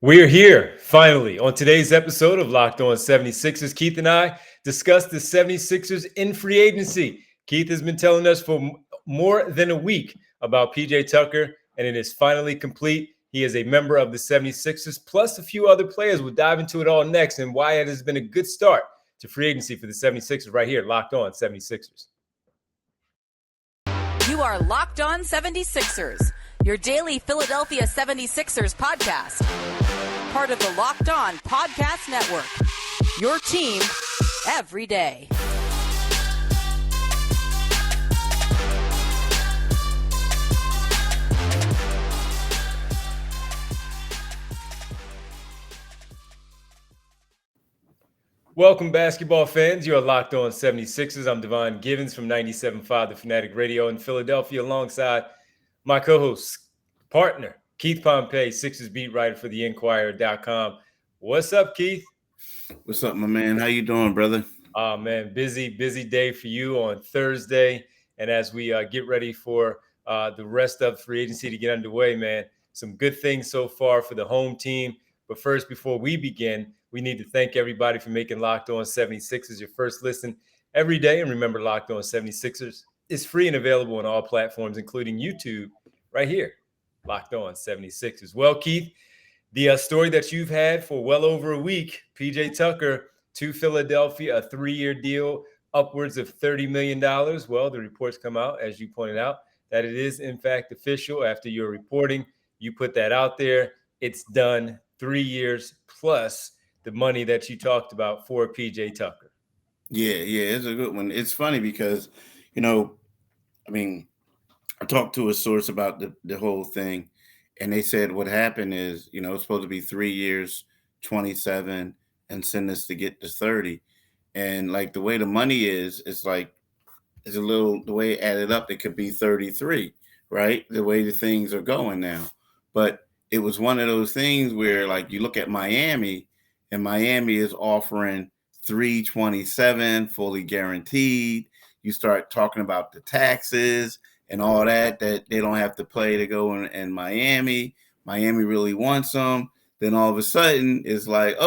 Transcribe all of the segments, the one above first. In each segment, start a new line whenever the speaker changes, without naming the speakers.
We're here finally on today's episode of Locked On 76ers. Keith and I discuss the 76ers in free agency. Keith has been telling us for more than a week about PJ Tucker, and it is finally complete. He is a member of the 76ers, plus a few other players. We'll dive into it all next and why it has been a good start to free agency for the 76ers right here, Locked On 76ers.
You are Locked On 76ers, your daily Philadelphia 76ers podcast. Part of the Locked On Podcast Network, your team every day.
Welcome, basketball fans. You're Locked On 76ers. I'm Devon Givens from 97.5 The Fanatic Radio in Philadelphia, alongside my co-host, partner, Keith Pompey, Sixers beat writer for the Inquirer.com. What's up, Keith?
What's up, my man? How you doing, brother?
Oh, man, busy day for you on Thursday. And as we get ready for the rest of free agency to get underway, man, some good things so far for the home team. But first, before we begin, we need to thank everybody for making Locked On 76ers your first listen every day. And remember, Locked On 76ers is free and available on all platforms, including YouTube, right here, Locked On 76ers. Well, Keith, the story that you've had for well over a week, PJ Tucker to Philadelphia, a 3-year deal, upwards of $30 million. Well, the reports come out, as you pointed out, that it is, in fact, official. After your reporting, you put that out there. It's done. 3 years plus the money that you talked about for PJ Tucker.
Yeah, it's a good one. It's funny because, I talked to a source about the whole thing, and they said what happened is, it's supposed to be 3 years, 27, and send us to get to 30. And like the way the money is, it's like, it's a little, the way it added up, it could be 33, right? The way the things are going now. But it was one of those things where, like, you look at Miami, and Miami is offering 327 fully guaranteed. You start talking about the taxes and all that they don't have to pay to go in Miami. Miami really wants them. Then all of a sudden it's like,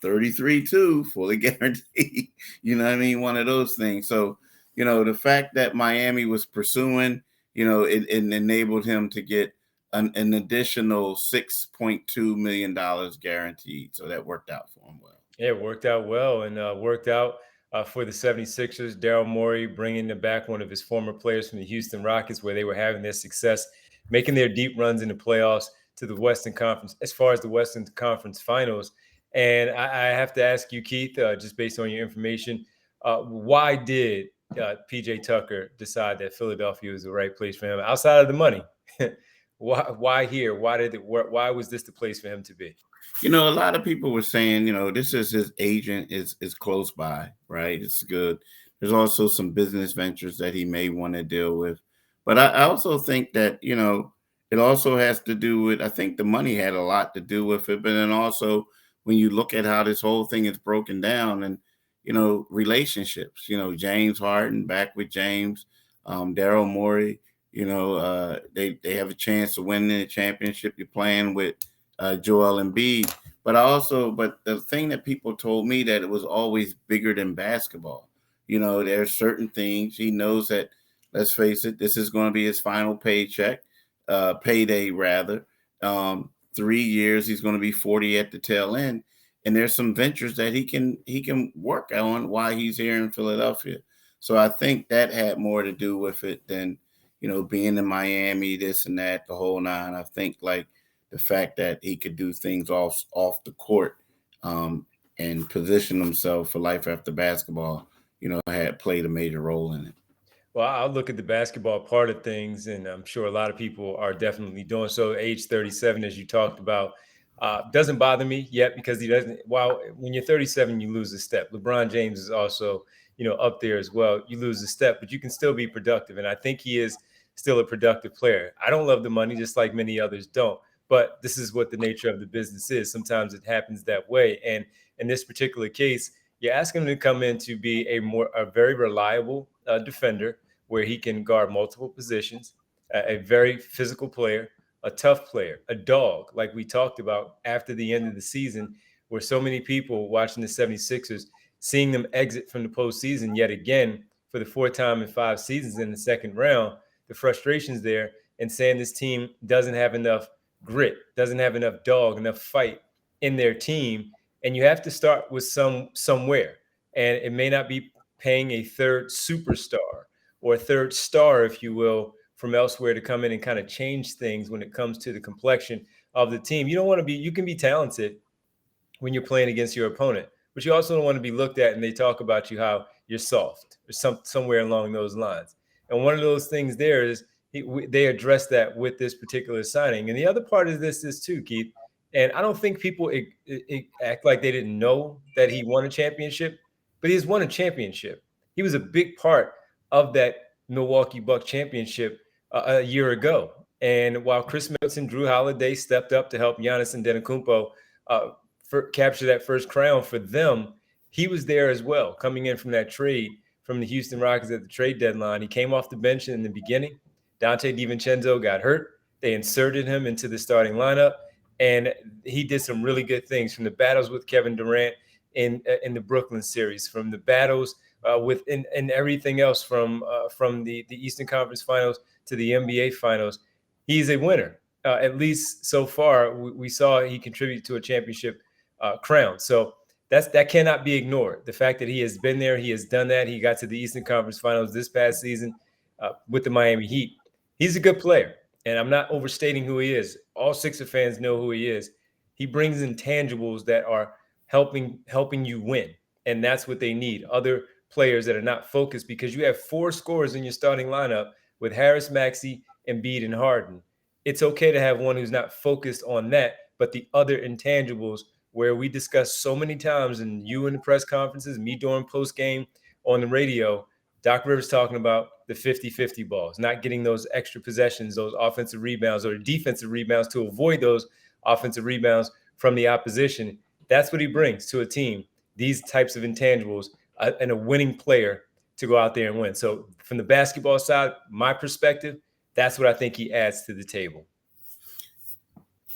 33 too, fully guaranteed. You know what I mean? One of those things. So, the fact that Miami was pursuing, it enabled him to get an additional $6.2 million guaranteed. So that worked out for him well.
Yeah, it worked out well, and worked out for the 76ers. Daryl Morey bringing back one of his former players from the Houston Rockets, where they were having their success, making their deep runs in the playoffs to the Western Conference, as far as the Western Conference Finals. And I have to ask you, Keith, just based on your information, why did PJ Tucker decide that Philadelphia was the right place for him outside of the money? Why here? Why did it work? Why was this the place for him to be?
A lot of people were saying, this is his agent is close by, right? It's good. There's also some business ventures that he may want to deal with. But I also think that, it also has to do with, I think the money had a lot to do with it. But then also when you look at how this whole thing is broken down and, relationships, James Harden back with James, Daryl Morey, they have a chance to win the championship. You're playing with Joel Embiid. But the thing that people told me that it was always bigger than basketball. There are certain things he knows that, let's face it, this is going to be his final payday rather. 3 years, he's going to be 40 at the tail end. And there's some ventures that he can work on while he's here in Philadelphia. So I think that had more to do with it than, being in Miami, this and that, the whole nine. I think like the fact that he could do things off the court and position himself for life after basketball, had played a major role in it.
Well, I'll look at the basketball part of things, and I'm sure a lot of people are definitely doing so. Age 37, as you talked about, doesn't bother me yet because he doesn't. While when you're 37, you lose a step. LeBron James is also, up there as well. You lose a step, but you can still be productive, and I think he is still a productive player. I don't love the money, just like many others don't. But this is what the nature of the business is. Sometimes it happens that way, and in this particular case, you're asking him to come in to be a very reliable defender where he can guard multiple positions, a very physical player a tough player, a dog, like we talked about after the end of the season, where so many people watching the 76ers, seeing them exit from the postseason yet again for the fourth time in 5 seasons in the second round, the frustrations there, and saying this team doesn't have enough grit, doesn't have enough dog, enough fight in their team. And you have to start with somewhere. And it may not be paying a third superstar or a third star, if you will, from elsewhere to come in and kind of change things when it comes to the complexion of the team. You don't want to be, you can be talented when you're playing against your opponent, but you also don't want to be looked at and they talk about you how you're soft or somewhere along those lines. And one of those things there is they address that with this particular signing. And the other part of this is too, Keith, and I don't think people act like they didn't know that he won a championship, but he's won a championship. He was a big part of that Milwaukee Bucks championship a year ago. And while Chris Middleton, Drew Holiday stepped up to help Giannis Antetokounmpo capture that first crown for them, he was there as well, coming in from that trade from the Houston Rockets at the trade deadline. He came off the bench in the beginning. Dante DiVincenzo got hurt. They inserted him into the starting lineup, and he did some really good things, from the battles with Kevin Durant in the Brooklyn series, from the battles with and everything else, from the Eastern Conference Finals to the NBA Finals. He's a winner. At least so far, we saw he contributed to a championship crown. So that cannot be ignored. The fact that he has been there, he has done that. He got to the Eastern Conference Finals this past season with the Miami Heat. He's a good player, and I'm not overstating who he is. All Sixer fans know who he is. He brings intangibles that are helping you win, and that's what they need. Other players that are not focused, because you have four scorers in your starting lineup with Harris, Maxey, Embiid, and Harden. It's okay to have one who's not focused on that, but the other intangibles, where we discuss so many times, and you in the press conferences, me during post game on the radio, Doc Rivers talking about the 50-50 balls, not getting those extra possessions, those offensive rebounds or defensive rebounds to avoid those offensive rebounds from the opposition. That's what he brings to a team, these types of intangibles, and a winning player to go out there and win. So from the basketball side, my perspective, that's what I think he adds to the table.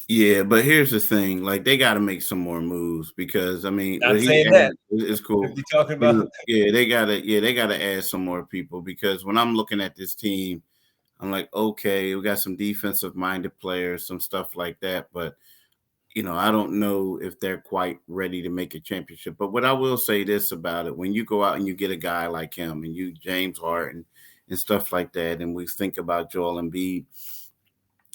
Yeah, but here's the thing: like, they got to make some more moves, because I mean,
Not saying that
it's cool.
You're talking about,
they gotta add some more people, because when I'm looking at this team, I'm like, okay, we got some defensive minded players, some stuff like that, but I don't know if they're quite ready to make a championship. But what I will say this about it: when you go out and you get a guy like him, and you James Harden and stuff like that, and we think about Joel Embiid,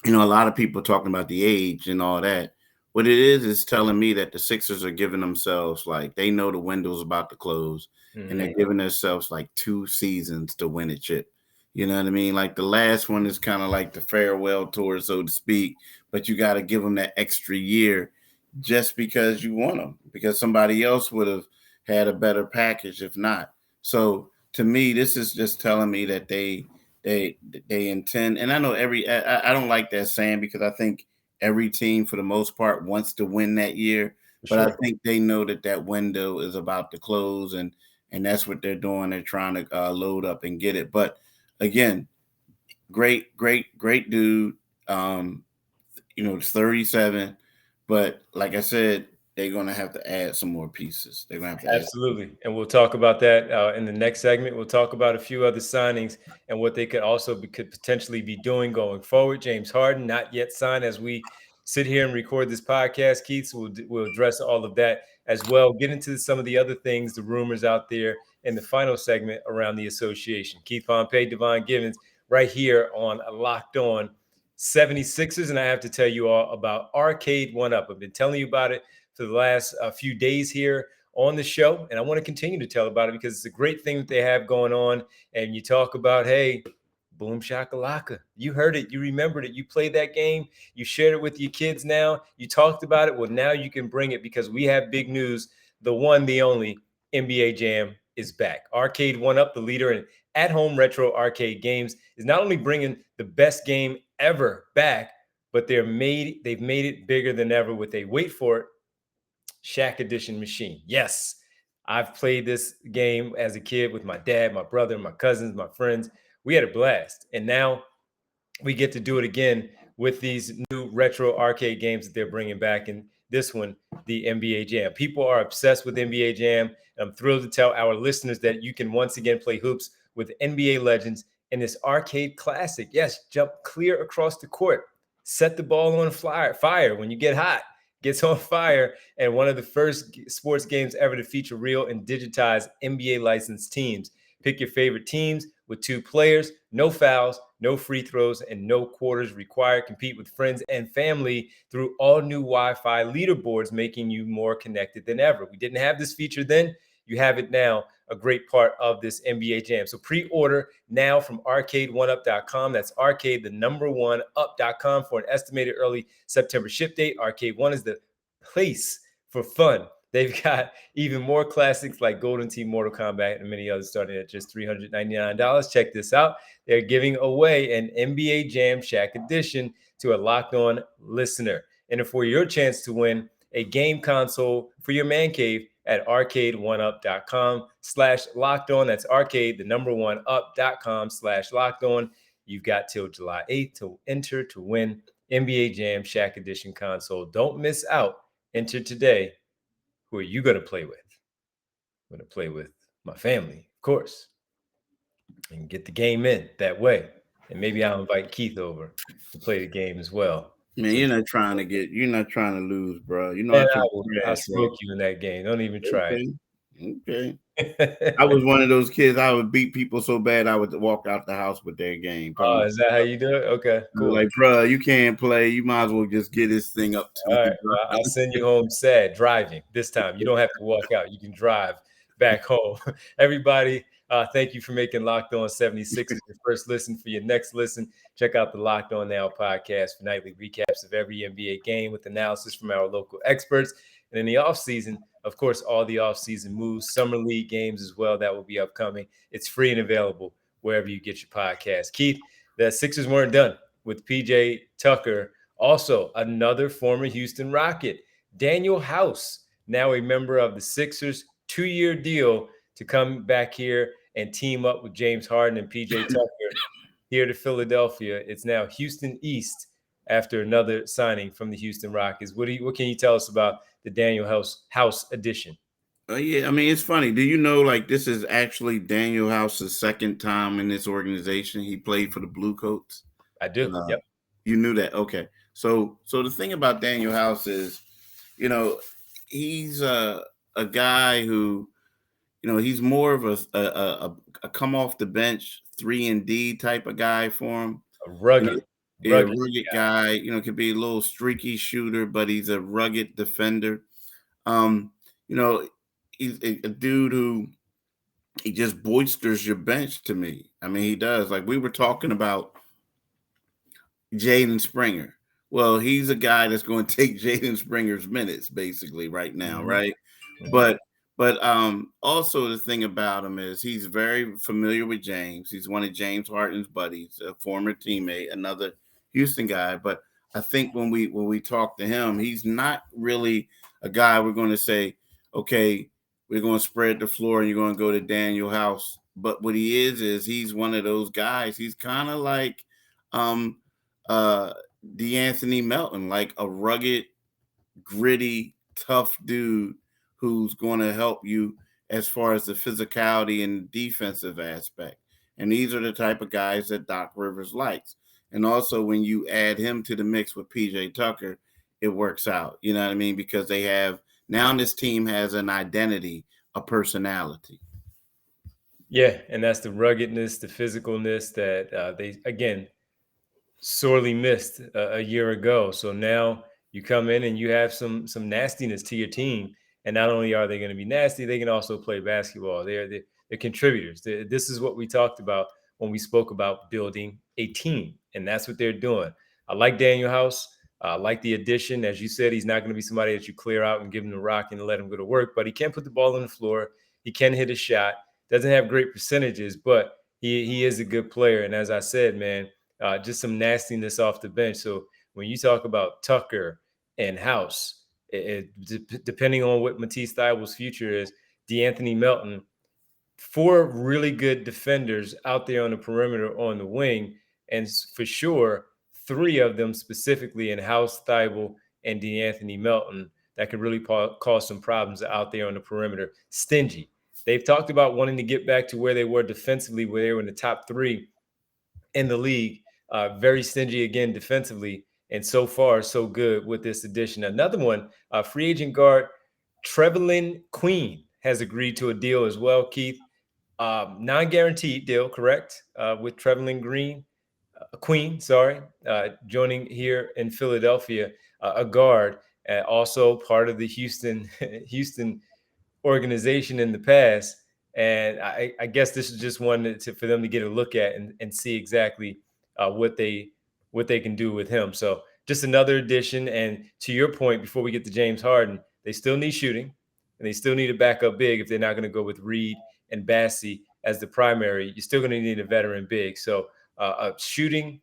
a lot of people talking about the age and all that. What it is telling me that the Sixers are giving themselves, like, they know the window's about to close, and they're giving themselves like 2 seasons to win a chip. You know what I mean? Like, the last one is kind of like the farewell tour, so to speak, but you got to give them that extra year just because you want them, because somebody else would have had a better package if not. So to me, this is just telling me that they intend, and I know I don't like that saying, because I think every team for the most part wants to win that year, but I think they know that window is about to close, and that's what they're doing. They're trying to load up and get it. But again, great dude. 37, but like I said, they're going to have to add some more pieces. They're going to have to
absolutely. And we'll talk about that in the next segment. We'll talk about a few other signings and what they could also could potentially be doing going forward. James Harden, not yet signed as we sit here and record this podcast, Keith. So we'll address all of that as well. Get into some of the other things, the rumors out there in the final segment around the association. Keith Pompey, Devon Givens, right here on Locked On 76ers. And I have to tell you all about Arcade 1-Up. I've been telling you about it for the last few days here on the show, and I want to continue to tell about it because it's a great thing that they have going on. And you talk about, hey, boom shakalaka, you heard it, you remembered it, you played that game, you shared it with your kids, now you talked about it. Well, now you can bring it, because we have big news. The one, the only NBA Jam is back. Arcade 1-Up, the leader in at-home retro arcade games, is not only bringing the best game ever back, but they've made it bigger than ever with a, wait for it, Shaq Edition machine. Yes, I've played this game as a kid with my dad, my brother, my cousins, my friends. We had a blast. And now we get to do it again with these new retro arcade games that they're bringing back. And this one, the NBA Jam. People are obsessed with NBA Jam. And I'm thrilled to tell our listeners that you can once again play hoops with NBA legends in this arcade classic. Yes, jump clear across the court. Set the ball on fire when you get hot. Gets on fire, and one of the first sports games ever to feature real and digitized NBA licensed teams. Pick your favorite teams with 2 players, no fouls, no free throws, and no quarters required. Compete with friends and family through all new Wi-Fi leaderboards, making you more connected than ever. We didn't have this feature then. You have it now, a great part of this NBA Jam. So pre-order now from arcade1up.com. That's arcade, the number 1 up.com for an estimated early September ship date. Arcade One is the place for fun. They've got even more classics like Golden Tee, Mortal Kombat, and many others starting at just $399. Check this out. They're giving away an NBA Jam Shack edition to a Locked On listener. And for your chance to win a game console for your man cave at arcade1up.com/locked on. That's arcade, the number 1 up.com/locked on. You've got till July 8th to enter to win NBA Jam Shack Edition console. Don't miss out. Enter today. Who are you going to play with? I'm going to play with my family, of course, and get the game in that way. And maybe I'll invite Keith over to play the game as well.
Man, you're not trying to lose, bro. You know,
Man,
I
I'll smoke you in that game. Don't even try
Okay.
it.
I was one of those kids. I would beat people so bad I would walk out the house with their game.
Oh, is that how you do it? Okay, cool.
Like, bro, you can't play. You might as well just get this thing up to
All
me.
right, well, I'll send you home sad driving this time. You don't have to walk out. You can drive back home. Everybody, thank you for making Locked On 76 your first listen. For your next listen, check out the Locked On Now podcast for nightly recaps of every NBA game with analysis from our local experts. And in the offseason, of course, all the offseason moves, summer league games as well, that will be upcoming. It's free and available wherever you get your podcast. Keith, the Sixers weren't done with PJ Tucker. Also, another former Houston Rocket, Danuel House, now a member of the Sixers, 2-year deal to come back here and team up with James Harden and PJ Tucker here to Philadelphia. It's now Houston East after another signing from the Houston Rockets. What can you tell us about the Danuel House addition?
Yeah, I mean, it's funny. Do you know, like, this is actually Danuel House's second time in this organization? He played for the Blue Coats.
I do. Yep.
You knew that. Okay. So the thing about Danuel House is, you know, he's a guy who, you know, he's more of a come off the bench 3-and-D type of guy for him.
A rugged
guy. You know, could be a little streaky shooter, but he's a rugged defender. You know, he's a dude who he just boisters your bench to me. I mean, he does. Like, we were talking about Jaden Springer. Well, he's a guy that's going to take Jaden Springer's minutes basically right now, right? Mm-hmm. But also the thing about him is he's very familiar with James. He's one of James Harden's buddies, a former teammate, another Houston guy. But I think when we talk to him, he's not really a guy we're going to say, okay, we're going to spread the floor and you're going to go to Danuel House. But what he is he's one of those guys. He's kind of like D'Anthony Melton, like a rugged, gritty, tough dude who's going to help you as far as the physicality and defensive aspect. And these are the type of guys that Doc Rivers likes. And also when you add him to the mix with PJ Tucker, it works out. You know what I mean? Because this team has an identity, a personality.
Yeah, and that's the ruggedness, the physicalness that they, again, sorely missed a year ago. So now you come in and you have some nastiness to your team. And not only are they going to be nasty, they can also play basketball. They're contributors. This is what we talked about when we spoke about building a team. And that's what they're doing. I like Danuel House. I like the addition. As you said, he's not going to be somebody that you clear out and give him the rock and let him go to work. But he can put the ball on the floor. He can hit a shot. Doesn't have great percentages, but he is a good player. And as I said, man, just some nastiness off the bench. So when you talk about Tucker and House, depending on what Matisse Thybulle's future is, D'Anthony Melton, 4 really good defenders out there on the perimeter on the wing, and for sure three of them specifically in House, Thibault, and DeAnthony Melton that could really cause some problems out there on the perimeter. Stingy. They've talked about wanting to get back to where they were defensively, where they were in the top three in the league. Very stingy again defensively, and so far so good with this addition. Another one, free agent guard Trevelin Queen has agreed to a deal as well. Keith, non-guaranteed deal, correct? With Trevelin Queen, joining here in Philadelphia, a guard, also part of the Houston organization in the past. And I guess this is just one for them to get a look at and see exactly what they can do with him. So just another addition. And to your point, before we get to James Harden, they still need shooting, and they still need a backup big if they're not going to go with Reed and Bassey as the primary. You're still going to need a veteran big. So shooting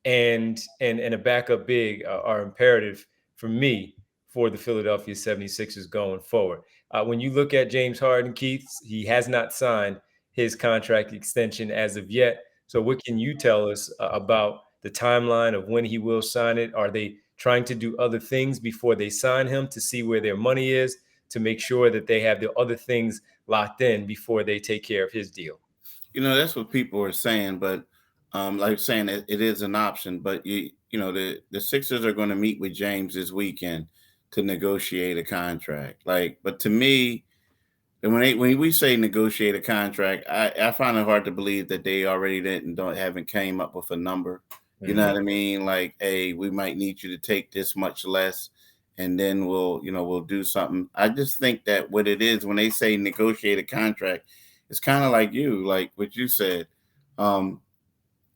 and a backup big are imperative for me for the Philadelphia 76ers going forward. When you look at James Harden, Keith, he has not signed his contract extension as of yet. So what can you tell us about the timeline of when he will sign it? Are they trying to do other things before they sign him to see where their money is, to make sure that they have the other things locked in before they take care of his deal?
That's what people are saying, but like saying it is an option. But the Sixers are going to meet with James this weekend to negotiate a contract. But to me, when we say negotiate a contract, I find it hard to believe that they already haven't came up with a number. You know what I mean? Like, hey, we might need you to take this much less, and then we'll do something. I just think that what it is when they say negotiate a contract, it's kind of like what you said.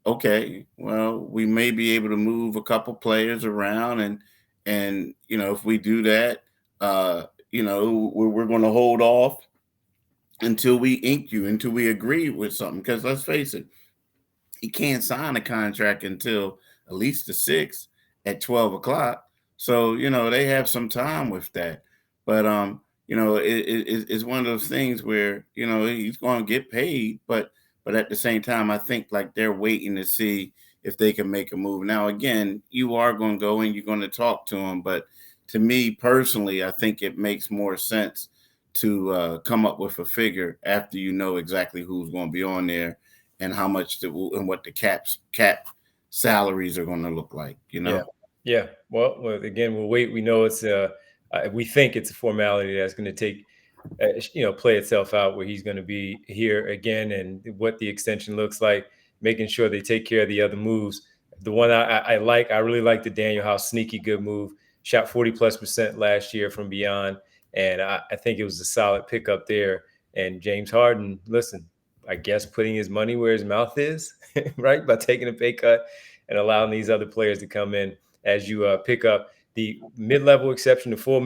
Okay, well, we may be able to move a couple players around, and if we do that, we're going to hold off until we ink you, until we agree with something. Because let's face it, he can't sign a contract until at least the 6th at 12 o'clock. So, they have some time with that. But, it's one of those things where, he's going to get paid. But at the same time, I think like they're waiting to see if they can make a move. Now, again, you are going to go and you're going to talk to him. But to me personally, I think it makes more sense to come up with a figure after you know exactly who's going to be on there and how much and what the cap salaries are going to look like.
Yeah. Well, again, we'll wait. We know it's we think it's a formality that's going to take play itself out, where he's going to be here again, and what the extension looks like, making sure they take care of the other moves. The one I really like the Danuel House sneaky good move. Shot 40+% last year from beyond, and I think it was a solid pickup there. And James Harden, listen, I guess putting his money where his mouth is, right, by taking a pay cut and allowing these other players to come in as you pick up the mid-level exception, the full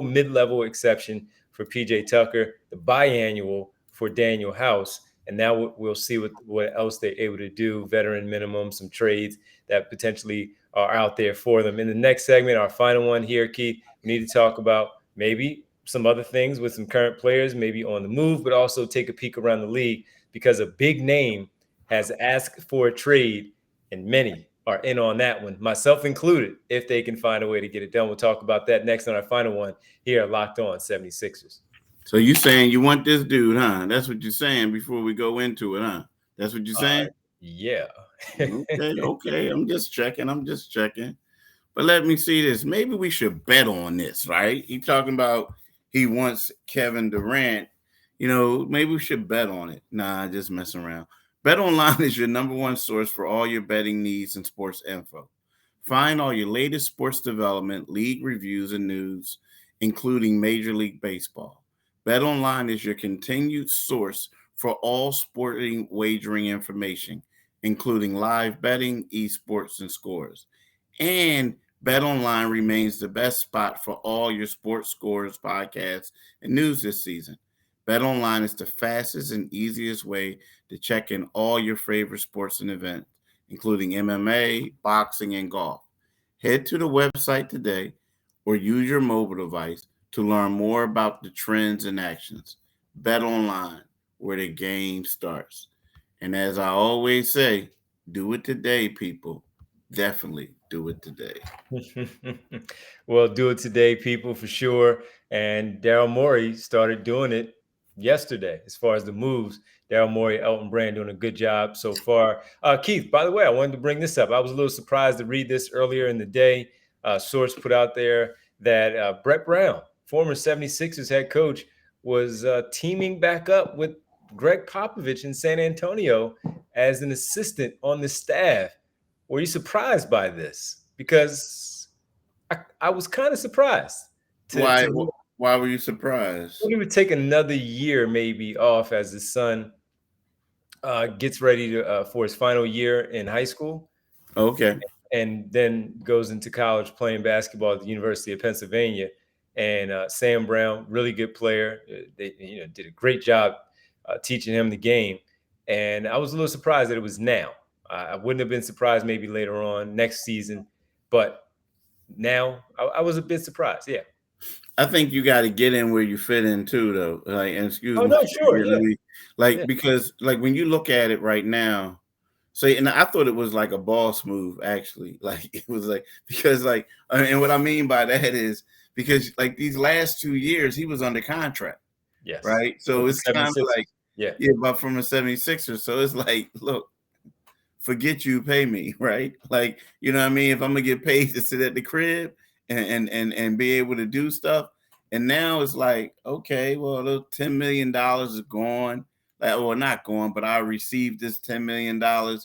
mid-level exception for PJ Tucker, the biannual for Danuel House. And now we'll see what else they're able to do, veteran minimum, some trades that potentially are out there for them. In the next segment, our final one here, Keith, we need to talk about maybe some other things with some current players, maybe on the move, but also take a peek around the league, because a big name has asked for a trade, and many are in on that one, myself included, if they can find a way to get it done. We'll talk about that next on our final one here at Locked On 76ers.
So you saying you want this dude, huh? That's what you're saying before we go into it, huh? That's what you're saying?
Yeah.
Okay. I'm just checking. But let me see this. Maybe we should bet on this, right? He talking about he wants Kevin Durant. Maybe we should bet on it. Nah, just messing around. BetOnline is your number one source for all your betting needs and sports info. Find all your latest sports development, league reviews, and news, including Major League Baseball. BetOnline is your continued source for all sporting wagering information, including live betting, esports, and scores. And BetOnline remains the best spot for all your sports scores, podcasts, and news this season. BetOnline is the fastest and easiest way to check in all your favorite sports and events, including MMA, boxing, and golf. Head to the website today or use your mobile device to learn more about the trends and actions. BetOnline, where the game starts. And as I always say, Do it today, people. Definitely do it today.
Well, do it today, people, for sure. And Daryl Morey started doing it yesterday as far as the moves. Daryl Morey, Elton Brand doing a good job so far. Keith, by the way, I wanted to bring this up. I was a little surprised to read this earlier in the day. Source put out there that Brett Brown, former 76ers head coach, was teaming back up with Greg Popovich in San Antonio as an assistant on the staff. Were you surprised by this? Because I was kind of surprised
Why?
to
Why were you surprised?
he would take another year maybe off as his son gets ready to for his final year in high school,
Okay.
and then goes into college playing basketball at the University of Pennsylvania. And Sam Brown, really good player, they did a great job teaching him the game. And I was a little surprised that it was now. I wouldn't have been surprised maybe later on next season, but now I was a bit surprised. Yeah.
I think you got to get in where you fit in too, though. Like, and excuse
Oh
my
no, sure, yeah,
like
yeah.
because like when you look at it right now, and I thought it was like a boss move actually. Like it was like because and what I mean by that is because like these last 2 years he was under contract,
Yes.
right? So
With the
it's kind of
76ers.
like
Yeah.
yeah, but from the 76ers. So it's like, look, forget you, pay me, right? Like, you know what I mean? If I'm gonna get paid to sit at the crib and be able to do stuff. And now it's like, okay, well, the $10 million is gone. Like, well, not gone, but I received this $10 million. I'm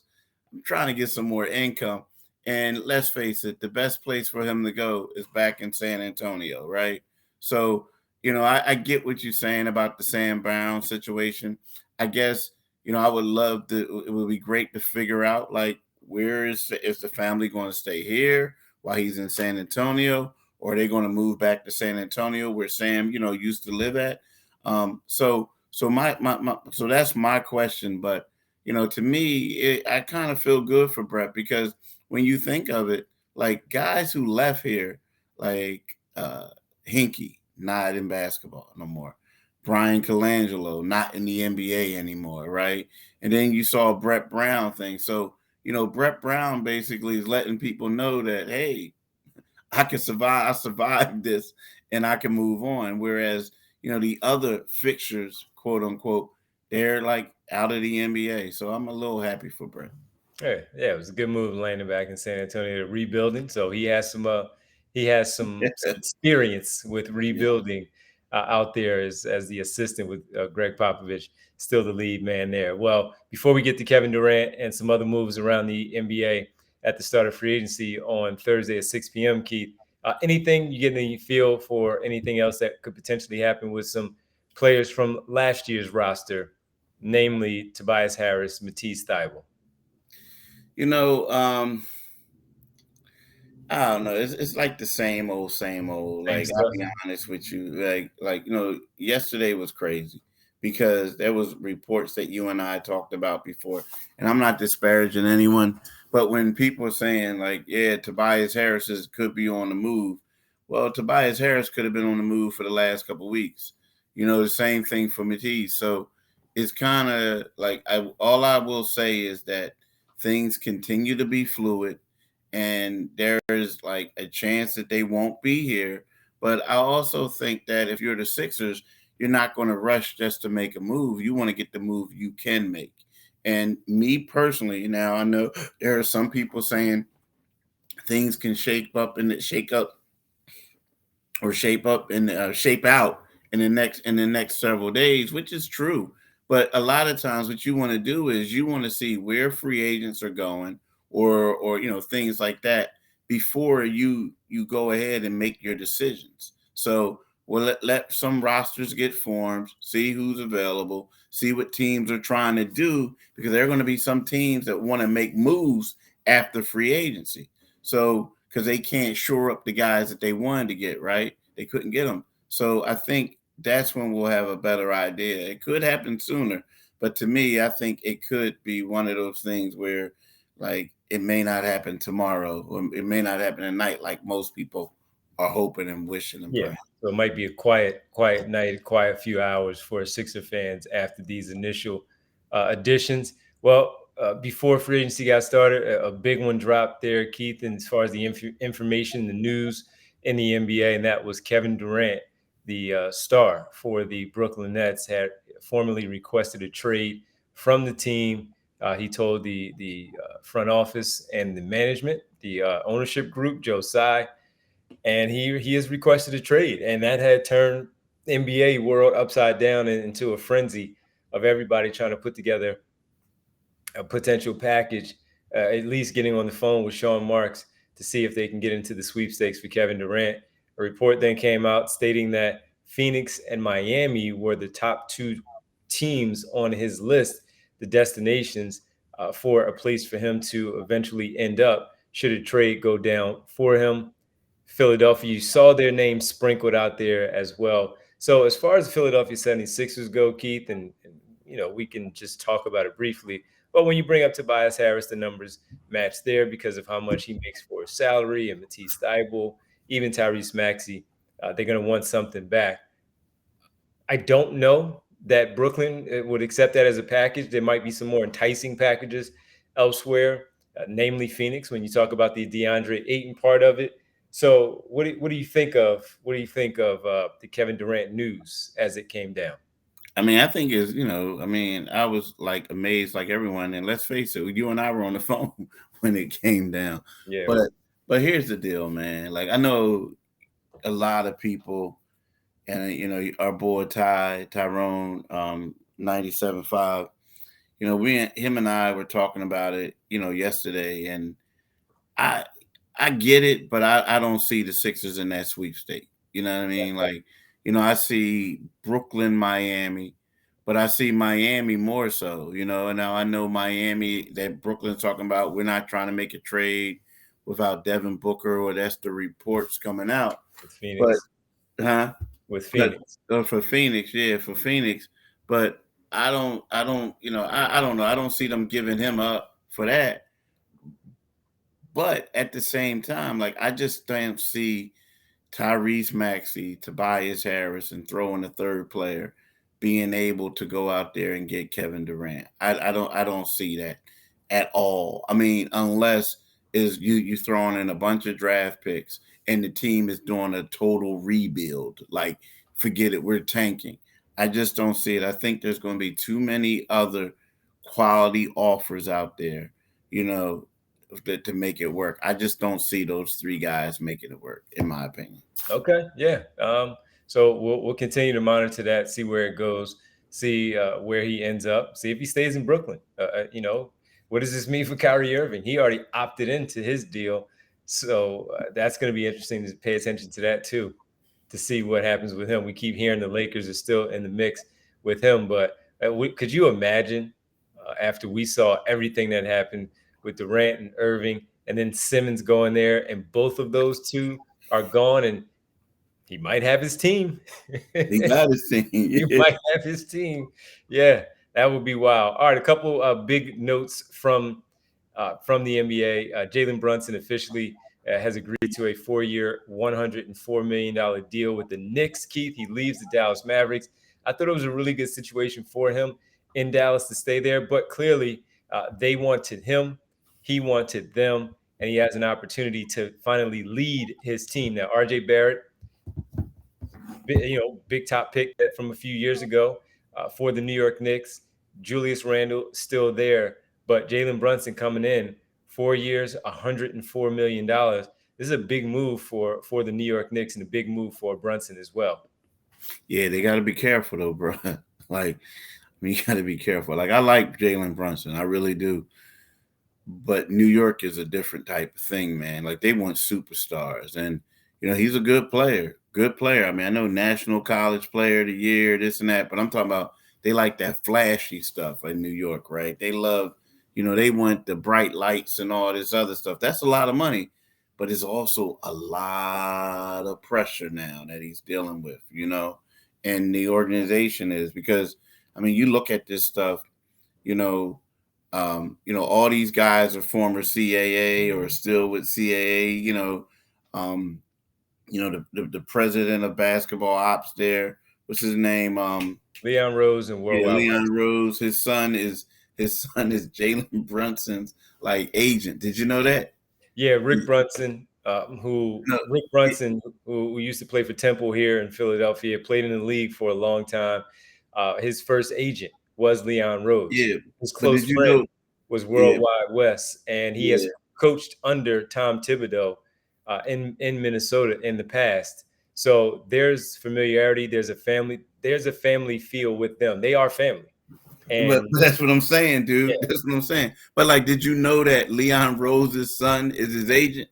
trying to get some more income. And let's face it, the best place for him to go is back in San Antonio, right? So, I get what you're saying about the Sam Brown situation. I guess I would love to. It would be great to figure out like where is the family going to stay here while he's in San Antonio, or are they going to move back to San Antonio where Sam used to live at? So that's my question. But to me, I kind of feel good for Brett because when you think of it, like guys who left here, like Hinkie, not in basketball no more. Brian Colangelo, not in the NBA anymore, right? And then you saw Brett Brown thing. So, Brett Brown basically is letting people know that, hey, I can survive. I survived this and I can move on. Whereas, the other fixtures, quote unquote, they're like out of the NBA. So I'm a little happy for Brett.
Yeah, it was a good move landing back in San Antonio, rebuilding. So he has some experience with
Yeah.
rebuilding out there as the assistant with Greg Popovich, still the lead man there. Well, before we get to Kevin Durant and some other moves around the NBA at the start of free agency on Thursday at 6 p.m., Keith, anything you get any feel for anything else that could potentially happen with some players from last year's roster, namely Tobias Harris, Matisse Thybulle?
You know, I don't know. It's like the same old, same old.
Same
Like I'll
stuff.
be honest with you. Like yesterday was crazy because there was reports that you and I talked about before, and I'm not disparaging anyone, but when people are saying like, yeah, Tobias could be on the move. Well, Tobias Harris could have been on the move for the last couple of weeks. The same thing for Matisse. So it's kind of like all I will say is that things continue to be fluid and there's like a chance that they won't be here. But I also think that if you're the Sixers, you're not going to rush just to make a move. You want to get the move you can make. And me personally, now I know there are some people saying things can shake up or shape up and shape out in the next several days, which is true. But a lot of times, what you want to do is you want to see where free agents are going, or things like that before you go ahead and make your decisions. So we'll let some rosters get formed, see who's available, see what teams are trying to do, because there are going to be some teams that want to make moves after free agency. So because they can't shore up the guys that they wanted to get, right? They couldn't get them. So I think that's when we'll have a better idea. It could happen sooner, but to me, I think it could be one of those things where like it may not happen tomorrow or it may not happen tonight like most people are hoping and wishing and
Yeah.
praying.
So it might be a quiet night, a quiet few hours for Sixer fans after these initial additions. Well, before free agency got started, a big one dropped there, Keith, and as far as the information, the news in the NBA, and that was Kevin Durant, the star for the Brooklyn Nets, had formally requested a trade from the team. He told the front office and the management, the ownership group, Joe Tsai, and he has requested a trade, and that had turned NBA world upside down and into a frenzy of everybody trying to put together a potential package, at least getting on the phone with Sean Marks to see if they can get into the sweepstakes for Kevin Durant. A report then came out stating that Phoenix and Miami were the top two teams on his list, the destinations for a place for him to eventually end up should a trade go down for him. Philadelphia, you saw their name sprinkled out there as well. So as far as the Philadelphia 76ers go, Keith, and we can just talk about it briefly. But when you bring up Tobias Harris, the numbers match there because of how much he makes for his salary, and Matisse Thybulle, even Tyrese Maxey, they're going to want something back. I don't know that Brooklyn would accept that as a package. There might be some more enticing packages elsewhere, namely Phoenix, when you talk about the DeAndre Ayton part of it. So what do you think of the Kevin Durant news as it came down?
I mean, I think is, I was like amazed like everyone. And let's face it, you and I were on the phone when it came down.
Yeah.
But here's the deal, man. Like, I know a lot of people, and our boy Tyrone 97.5, him and I were talking about it, yesterday, and I get it, but I don't see the Sixers in that sweepstate. You know what I mean? Like, I see Brooklyn, Miami, but I see Miami more so, and now I know Miami that Brooklyn's talking about, we're not trying to make a trade without Devin Booker, or that's the reports coming out.
With Phoenix.
But,
with Phoenix.
For Phoenix, yeah, for Phoenix. But I don't know. I don't see them giving him up for that. But at the same time, like, I just don't see Tyrese Maxey, Tobias Harris, and throwing a third player being able to go out there and get Kevin Durant. I don't see that at all. I mean, unless is you throwing in a bunch of draft picks and the team is doing a total rebuild. Like, forget it, we're tanking. I just don't see it. I think there's going to be too many other quality offers out there, to make it work. I just don't see those three guys making it work, in my opinion.
Okay, yeah. So we'll continue to monitor that, see where it goes, see where he ends up, see if he stays in Brooklyn. What does this mean for Kyrie Irving? He already opted into his deal, so that's going to be interesting to pay attention to that too, to see what happens with him. We keep hearing the Lakers are still in the mix with him, but could you imagine after we saw everything that happened with Durant and Irving, and then Simmons going there, and both of those two are gone, and he might have his team.
He got his team.
He might have his team. Yeah, that would be wild. All right, a couple big notes from the NBA. Jalen Brunson officially has agreed to a 4-year, $104 million deal with the Knicks. Keith, he leaves the Dallas Mavericks. I thought it was a really good situation for him in Dallas to stay there, but clearly they wanted him. He wanted them, and he has an opportunity to finally lead his team. Now, RJ Barrett, big top pick from a few years ago for the New York Knicks. Julius Randle still there, but Jalen Brunson coming in, 4 years, $104 million. This is a big move for the New York Knicks, and a big move for Brunson as well.
Yeah, they got to be careful though, bro. Like, you got to be careful. Like, I like Jalen Brunson, I really do. But New York is a different type of thing, man. Like, they want superstars, and he's a good player. Good player. I mean, I know National College Player of the Year, this and that, but I'm talking about they like that flashy stuff in New York, right? They love, they want the bright lights and all this other stuff. That's a lot of money, but it's also a lot of pressure now that he's dealing with, and the organization is, because, I mean, you look at this stuff, all these guys are former CAA or still with CAA, the president of basketball ops there, what's his name?
Leon Rose and Worldwide.
Leon Rose. His son his son is Jalen Brunson's like agent. Did you know that?
Yeah, Rick Brunson, who
No,
Rick Brunson, who used to play for Temple here in Philadelphia, played in the league for a long time. His first agent was Leon Rose.
yeah.
His
But
close
did you
friend
know?
was
Yeah,
Worldwide West, and he has
yeah.
coached under Tom Thibodeau in Minnesota in the past. So there's familiarity. There's a family feel with them. They are family,
But
and
that's what I'm saying,
yeah,
dude. That's what I'm saying. But like, did you know that Leon Rose's son is his agent?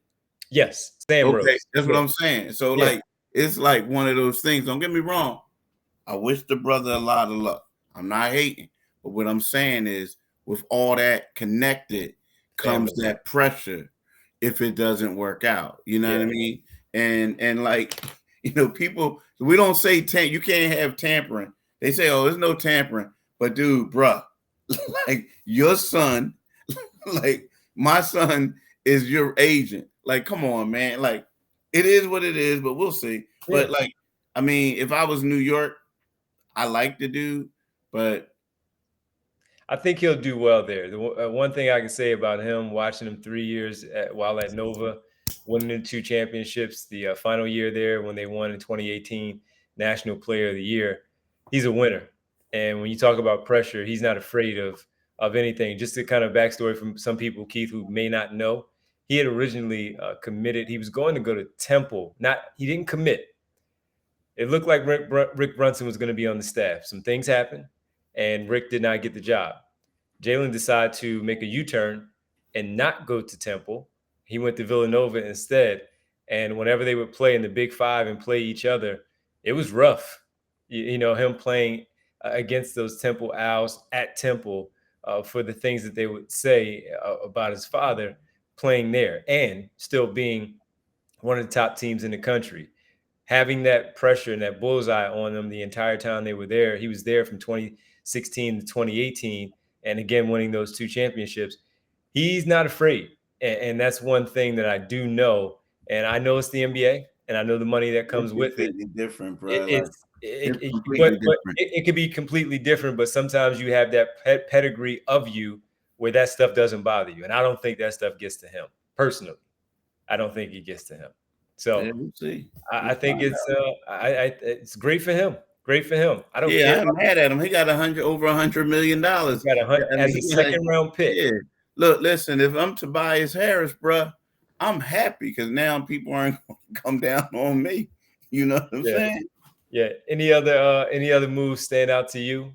yes, Sam
Okay,
Rose.
that's what
Yeah,
I'm saying. So
yeah,
like, it's like one of those things. Don't get me wrong. I wish the brother a lot of luck. I'm not hating, but what I'm saying is, with all that connected comes
family.
that pressure if it doesn't work out. You know
Yeah,
what I mean? And like, people, we don't say you can't have tampering. They say, oh, there's no tampering. But dude, bruh, like your son, like my son is your agent. Like, come on, man. Like, it is what it is, but we'll see.
yeah.
But like, I mean, if I was New York, I like the dude, but
I think he'll do well there. The one thing I can say about him, watching him 3 years while at Nova, winning the 2 championships, the final year there when they won in 2018 National Player of the Year, he's a winner. And when you talk about pressure, he's not afraid of anything. Just the kind of backstory from some people, Keith, who may not know, he had originally committed. He was going to go to Temple. He didn't commit. It looked like Rick Brunson was going to be on the staff. Some things happened, and Rick did not get the job. Jalen decided to make a U-turn and not go to Temple. He went to Villanova instead. And whenever they would play in the Big Five and play each other, it was rough. Him playing against those Temple Owls at Temple for the things that they would say about his father playing there and still being one of the top teams in the country. Having that pressure and that bullseye on them the entire time they were there. He was there from 2016 to 2018, and again winning those 2 championships. He's not afraid, and that's one thing that I do know. And I know it's the NBA, and I know the money that
it's
comes with it.
completely different, bro. Like,
It's
it's
it,
completely
but
different.
it could be completely different. But sometimes you have that pedigree of you where that stuff doesn't bother you, and I don't think that stuff gets to him personally. I don't think it gets to him. So
Yeah, we'll see.
I think it's great for him. Great for him. I don't care.
Yeah, I'm mad at him. He got over $100 million.
He got
I
as
mean,
a second round pick.
yeah. Look, listen. If I'm Tobias Harris, bro, I'm happy because now people aren't going to come down on me. You know what I'm saying?
Yeah. Any other moves stand out to you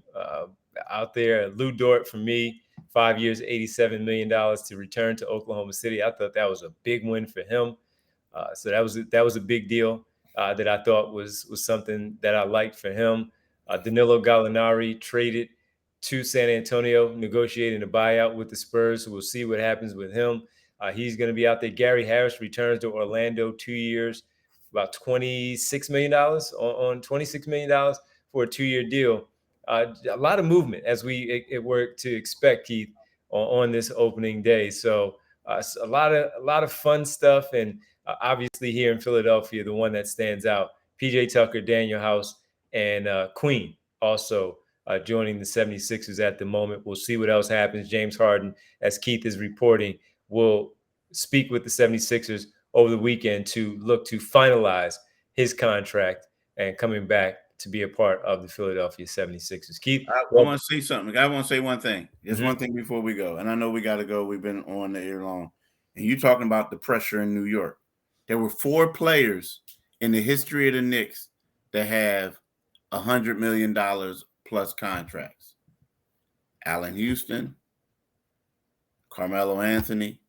out there? Lou Dort for me, 5 years, $87 million to return to Oklahoma City. I thought that was a big win for him. So that was a big deal that I thought was something that I liked for him. Danilo Gallinari traded to San Antonio, negotiating a buyout with the Spurs. So we'll see what happens with him. He's going to be out there. Gary Harris returns to Orlando, 2 years, about $26 million on $26 million for a 2-year deal. A lot of movement as we were to expect, Keith, on this opening day. So a lot of fun stuff. And obviously here in Philadelphia, the one that stands out, PJ Tucker, Danuel House, and Queen also joining the 76ers at the moment. We'll see what else happens. James Harden, as Keith is reporting, will speak with the 76ers over the weekend to look to finalize his contract and coming back to be a part of the Philadelphia 76ers. Keith?
I want to say something. I want to say one thing. There's one thing before we go. And I know we got to go. We've been on the air long. And you talking about the pressure in New York. There were 4 players in the history of the Knicks that have $100 million plus contracts. Allen Houston, Carmelo Anthony,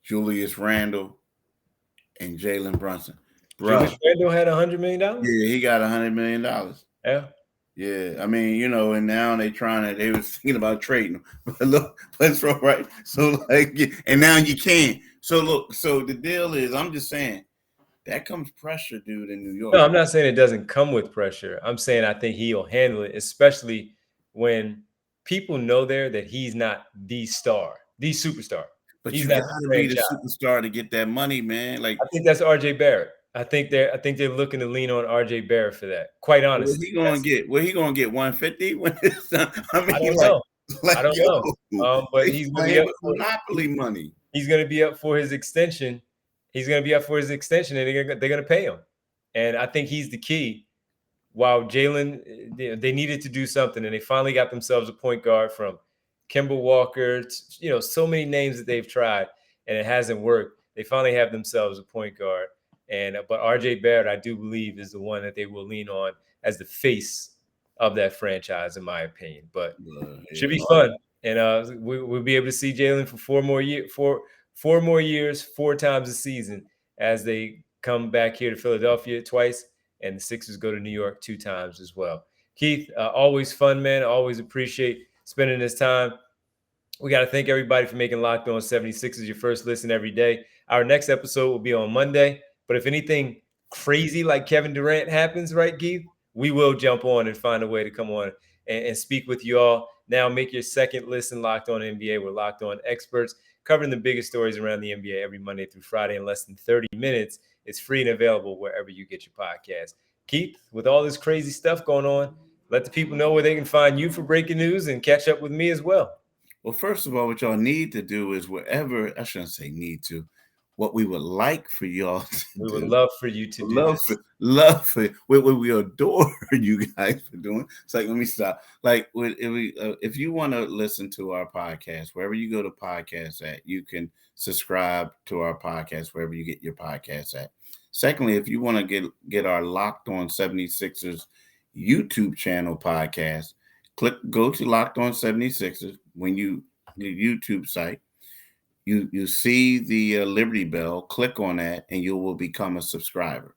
Julius Randle, and Jalen Brunson.
Julius Randle had $100 million?
Yeah, he got $100 million.
Yeah.
Yeah, I mean, and now they was thinking about trading him. But look, let's roll right. So and now you can't. So look, so the deal is, I'm just saying, that comes pressure, dude, in New York.
No, I'm not saying it doesn't come with pressure. I'm saying I think he'll handle it, especially when people know that he's not the star, the superstar.
But
he's
you gotta be the superstar to get that money, man. Like,
I think that's RJ Barrett. I think they're looking to lean on RJ Barrett for that. Quite honestly,
what he gonna get? What he gonna get? 150? I mean,
I don't know.
Like,
I don't
yo,
know. But
they
he's gonna be
playing
up
with
for
monopoly money.
he's gonna be up for his extension. He's gonna be up for his extension, and they're gonna pay him. And I think he's the key. While Jalen, they needed to do something, and they finally got themselves a point guard from Kemba Walker. So many names that they've tried, and it hasn't worked. They finally have themselves a point guard, but RJ Barrett, I do believe, is the one that they will lean on as the face of that franchise, in my opinion. But should be fun, and we'll be able to see Jalen for 4 more years, 4 times a season as they come back here to Philadelphia twice, and the Sixers go to New York 2 times as well. Keith, always fun, man. Always appreciate spending this time. We got to thank everybody for making Locked On 76ers your first listen every day. Our next episode will be on Monday. But if anything crazy like Kevin Durant happens, right, Keith, we will jump on and find a way to come on and speak with you all. Now make your second listen Locked On NBA. We're Locked On experts covering the biggest stories around the NBA every Monday through Friday in less than 30 minutes. It's free and available wherever you get your podcast. Keith, with all this crazy stuff going on, let the people know where they can find you for breaking news and catch up with me as well.
Well, first of all, what y'all need to do is wherever, I shouldn't say need to, what we would like for y'all to
We
do.
would love for you to do this.
Love for what we adore you guys for doing. It's like, let me stop. Like, if you want to listen to our podcast, wherever you go to podcasts at, you can subscribe to our podcast wherever you get your podcasts at. Secondly, if you want to get our Locked On 76ers YouTube channel podcast, go to Locked On 76ers when the YouTube site. You see the Liberty Bell, click on that, and you will become a subscriber.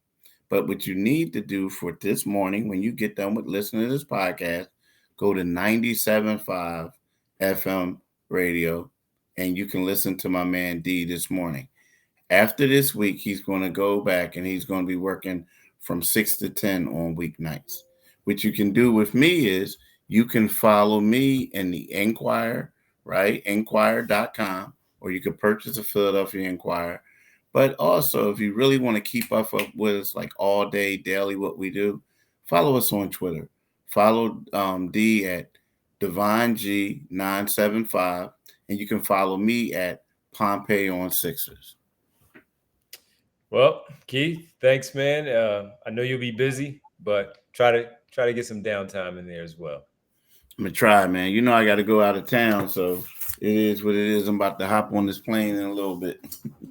But what you need to do for this morning, when you get done with listening to this podcast, go to 97.5 FM radio, and you can listen to my man D this morning. After this week, he's going to go back, and he's going to be working from 6 to 10 on weeknights. What you can do with me is you can follow me in the Enquirer, right? Enquirer.com. Or you could purchase a Philadelphia Inquirer. But also, if you really want to keep up with us like all day, daily, what we do, follow us on Twitter. Follow D at DivineG975, and you can follow me at Pompey on Sixers.
Well, Keith, thanks, man. I know you'll be busy, but try to get some downtime in there as well.
I'm gonna try, man. You know I got to go out of town, so it is what it is. I'm about to hop on this plane in a little bit.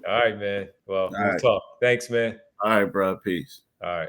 All right, man. Well, we'll talk. Thanks, man.
All right, bro. Peace.
All right.